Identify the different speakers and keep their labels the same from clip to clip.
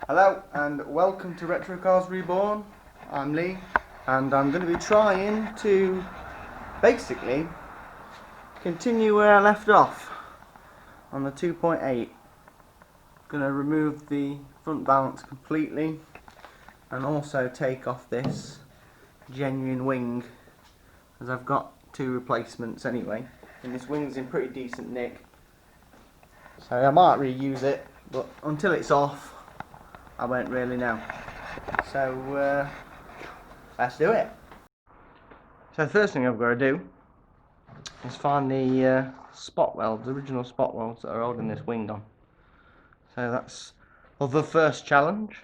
Speaker 1: Hello and welcome to Retro Cars Reborn. I'm Lee and I'm going to be trying to basically continue where I left off on the 2.8. Going to remove the front balance completely and also take off this genuine wing, as I've got two replacements anyway, and this wing's in pretty decent nick, so I might reuse it, but until it's off I won't really know. So let's do it. So the first thing I've got to do is find the spot welds, the original spot welds that are holding this wing on. So that's the first challenge.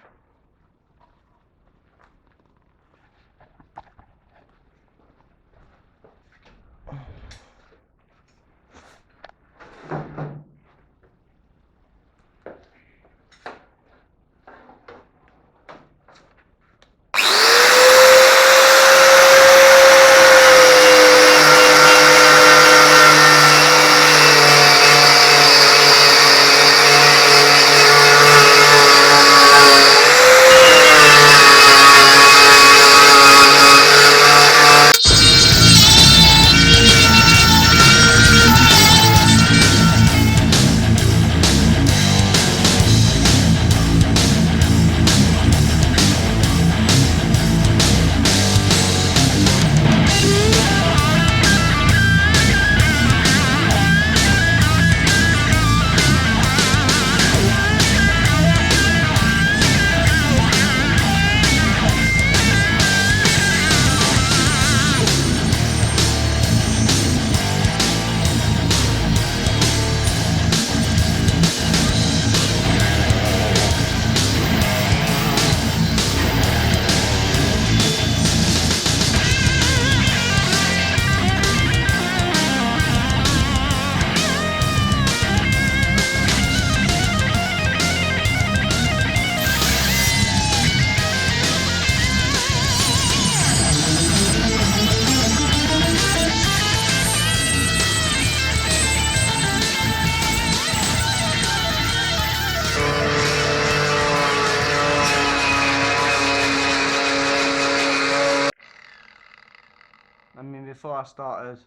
Speaker 1: I mean, before I started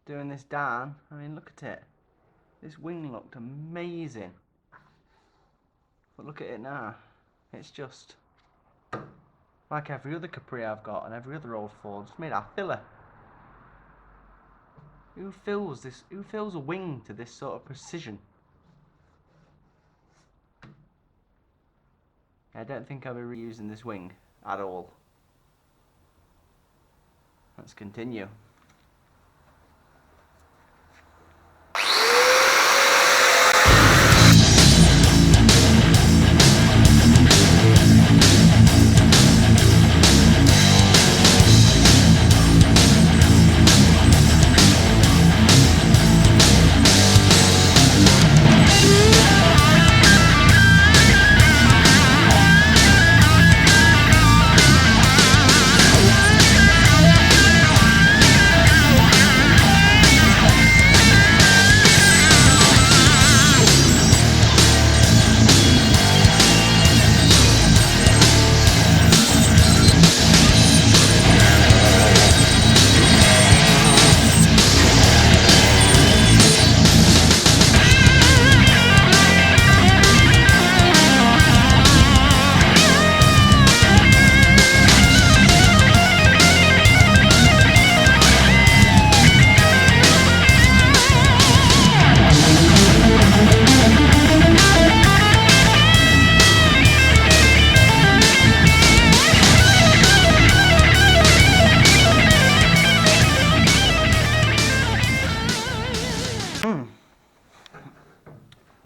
Speaker 1: doing this down, I mean, look at it. This wing looked amazing. But look at it now. It's just like every other Capri I've got and every other old Ford. It's made out of filler. Who fills this? Who fills a wing to this sort of precision? I don't think I'll be reusing this wing at all. Let's continue.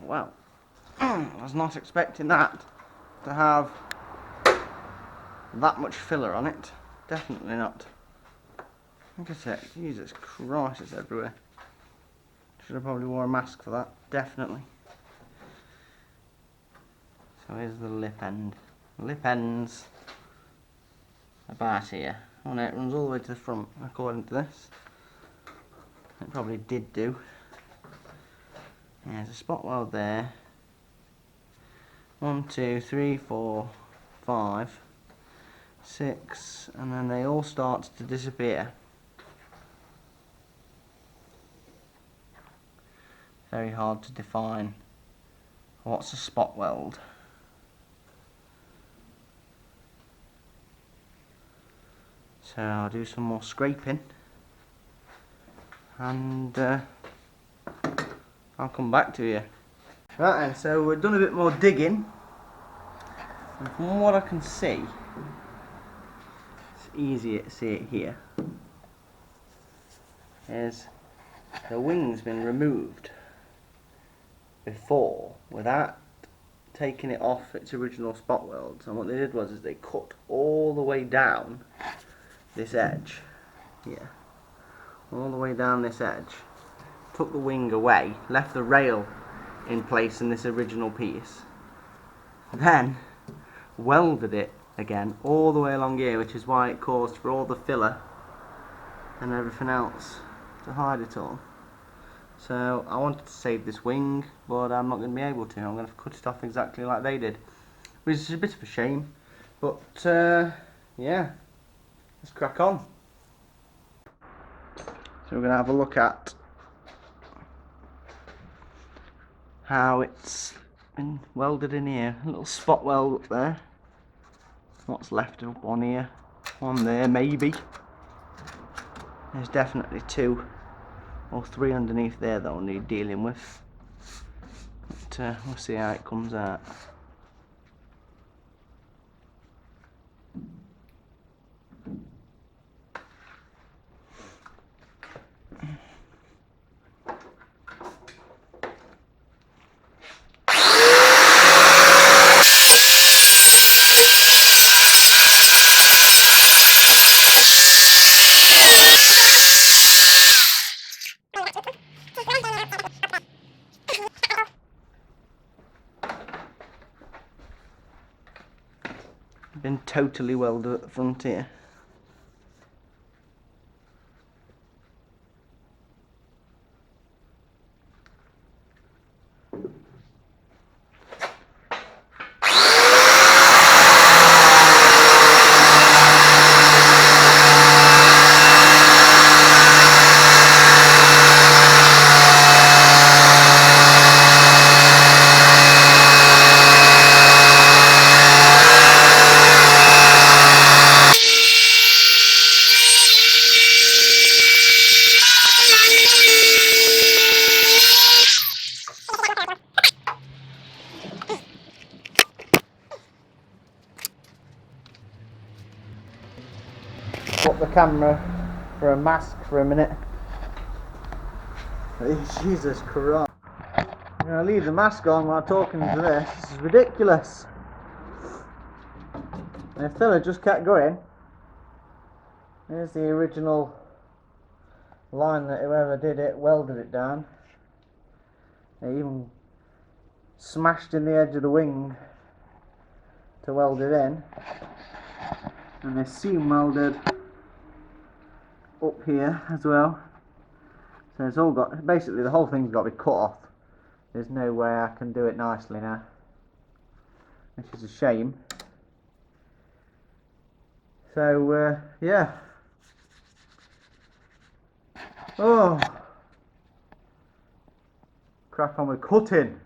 Speaker 1: Well, I was not expecting that to have that much filler on it. Definitely not. Look at it. Jesus Christ, it's everywhere. Should have probably wore a mask for that. Definitely. So here's the lip end. The lip end's about here. Oh no, it runs all the way to the front, according to this. It probably did do. Yeah, there's a spot weld there. 1, 2, 3, 4, 5, 6, and then they all start to disappear. Very hard to define what's a spot weld. So I'll do some more scraping and I'll come back to you. Right then, so we've done a bit more digging, and from what I can see, it's easier to see it here, is the wing's been removed before without taking it off its original spot welds, and what they did was they cut all the way down this edge here, all the way down this edge, took the wing away, left the rail in place in this original piece, then welded it again all the way along here, which is why it caused for all the filler and everything else to hide it all. So I wanted to save this wing, but I'm not going to be able to. I'm going to cut it off exactly like they did, which is a bit of a shame, but yeah, let's crack on. So we're going to have a look at how it's been welded in here. A little spot weld up there, what's left up on here, one there maybe. There's definitely 2 or 3 underneath there that I'll need dealing with, but we'll see how it comes out. Been totally welded at the front here. Swap the camera for a mask for a minute. Jesus Christ. I'm going to leave the mask on while talking to this. This is ridiculous. And the filler just kept going. There's the original line that whoever did it welded it down. They even smashed in the edge of the wing to weld it in. And they seam welded up here as well, so it's all got, basically the whole thing's got to be cut off. There's no way I can do it nicely now, which is a shame. So yeah, oh, crack on with cutting.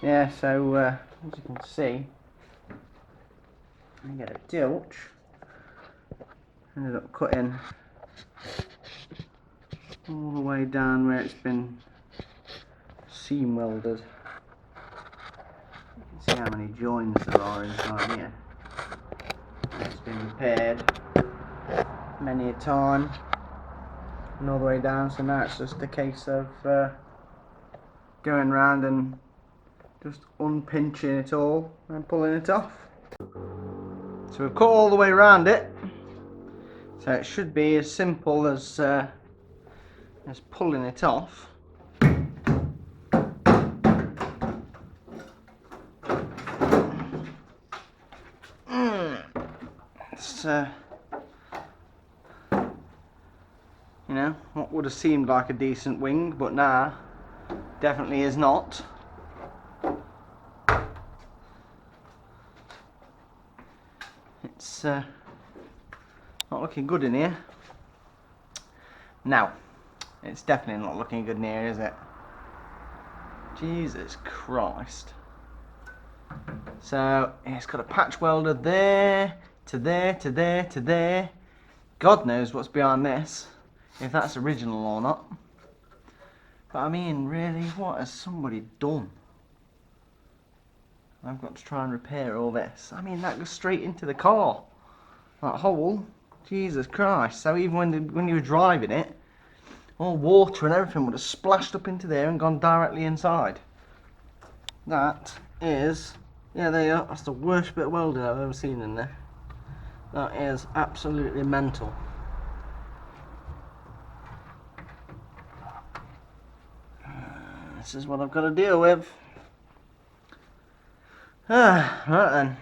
Speaker 1: yeah, so as you can see, I get a dilch. Ended up cutting all the way down where it's been seam welded. You can see how many joins there are inside here. It's been repaired many a time and all the way down, so now it's just a case of going around and just unpinching it all and pulling it off. So we've cut all the way around it, so it should be as simple as pulling it off. It's you know, what would have seemed like a decent wing, but now definitely is not. It's not looking good in here. Now, it's definitely not looking good in here, is it? Jesus Christ. So, it's got a patch welder there, to there, to there, to there. God knows what's behind this, if that's original or not. But I mean, really, what has somebody done? I've got to try and repair all this. I mean, that goes straight into the car. That hole, Jesus Christ. So even when you were driving it, all water and everything would have splashed up into there and gone directly inside. That is, yeah, there you are. That's the worst bit of welding I've ever seen in there. That is absolutely mental. This is what I've got to deal with. Right then.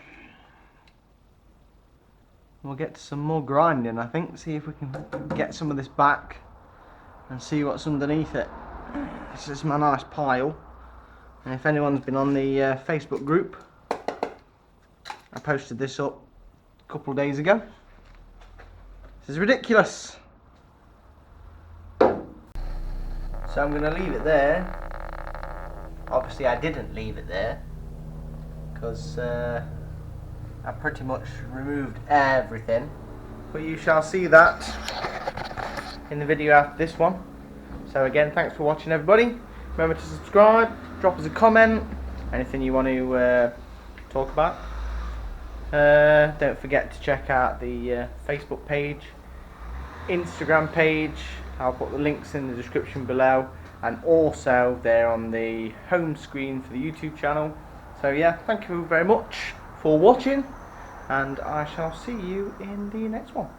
Speaker 1: We'll get to some more grinding, I think. See if we can get some of this back and see what's underneath it. This is my nice pile. And if anyone's been on the Facebook group, I posted this up a couple of days ago. This is ridiculous. So I'm going to leave it there. Obviously I didn't leave it there, because I pretty much removed everything, but you shall see that in the video after this one. So again, thanks for watching everybody. Remember to subscribe, drop us a comment, anything you want to talk about. Don't forget to check out the Facebook page, Instagram page. I'll put the links in the description below, and also they're on the home screen for the YouTube channel. So yeah, thank you very much for watching, and I shall see you in the next one.